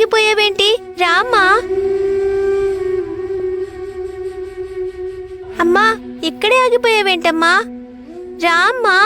ఆగిపోయావేంటి? రామ్మా. అమ్మా, ఇక్కడే ఆగిపోయావేంటమ్మా? రామ్మా.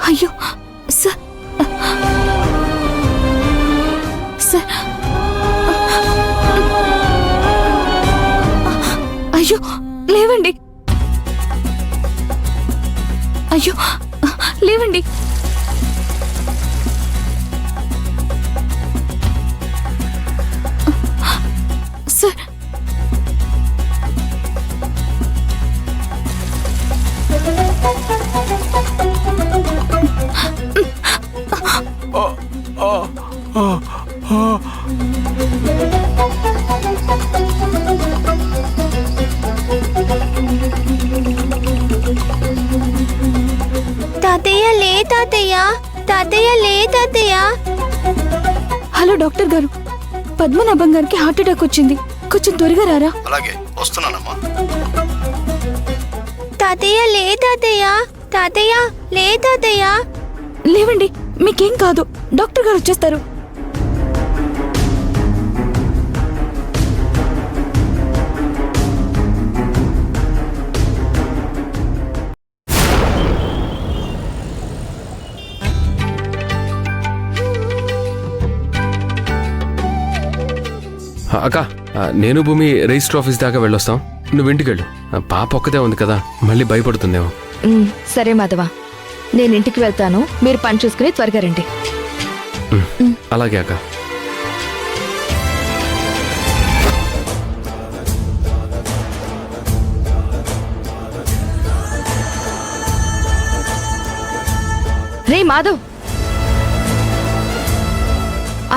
అయ్యో సార్, సార్, అయ్యో లేవండి, అయ్యో లేవండి. సార్, తాతయ్య లే తాతయ్య, తాతయ్య లే తాతయ్య. హలో డాక్టర్ గారు, పద్మనాభం గారికి హార్ట్ అటాక్ వచ్చింది, కొంచెం త్వరగా రారా. అలాగే వస్తున్నానమ్మా. తాతయ్య లే తాతయ్య, తాతయ్య లే తాతయ్య. లేవండి, మీకేం కాదు, డాక్టర్ గారు వచ్చేస్తారు. అక్క, నేను భూమి రిజిస్టర్ ఆఫీస్ దాకా వెళ్ళొస్తాం, నువ్వు ఇంటికి వెళ్ళు. పాప ఒక్కదే ఉంది కదా, మళ్ళీ భయపడుతుందేమో. సరే మాధవ, నేను ఇంటికి వెళ్తాను, మీరు పని చూసుకుని త్వరగా రండి. అలాగే అక్క. రే మాధవ్,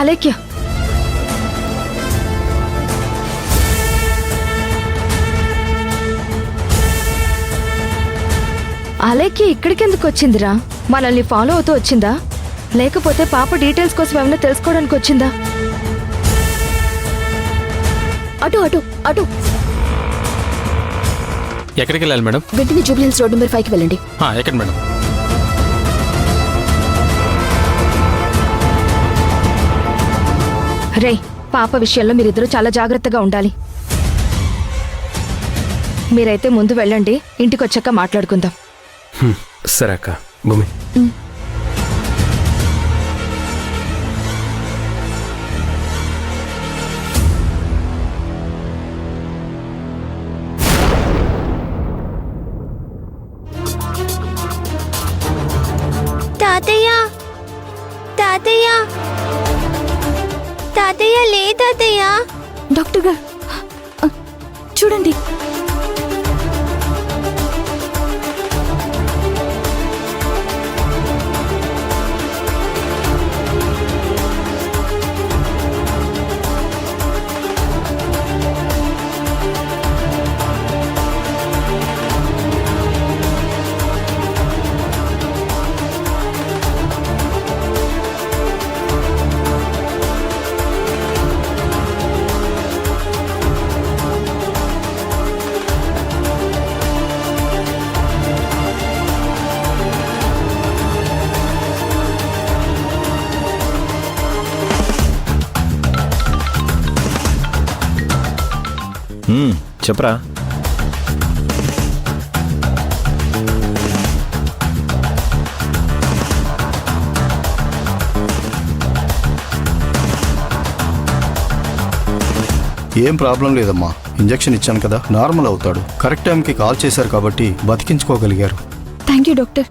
అలేఖ్య, అలేఖ్య ఇక్కడికెందుకు వచ్చిందిరా? మనల్ని ఫాలో అవుతూ వచ్చిందా, లేకపోతే పాప డీటెయిల్స్ కోసం ఏమైనా తెలుసుకోవడానికి వచ్చిందా? అటు అటు అటు, ఎక్కడికి వెళ్ళాలి మేడం? వెంటనే జూబ్లీ హిల్స్ రోడ్ నెంబర్ 5కి వెళ్ళండి. ఎక్కడ మేడం? రే, పాప విషయంలో మీరిద్దరూ చాలా జాగ్రత్తగా ఉండాలి. మీరైతే ముందు వెళ్ళండి, ఇంటికి వచ్చాక మాట్లాడుకుందాం. సరే అక్క. భూమి, తాతయ్య, తాతయ్య, తాతయ్య లే తాతయ్య. డాక్టర్ గారు చూడండి. చెప్పరా. ఏం ప్రాబ్లం లేదమ్మా, ఇంజెక్షన్ ఇచ్చాను కదా, నార్మల్ అవుతాడు. కరెక్ట్ టైంకి కాల్ చేశారు కాబట్టి బతికించుకోగలిగారు. Thank you doctor.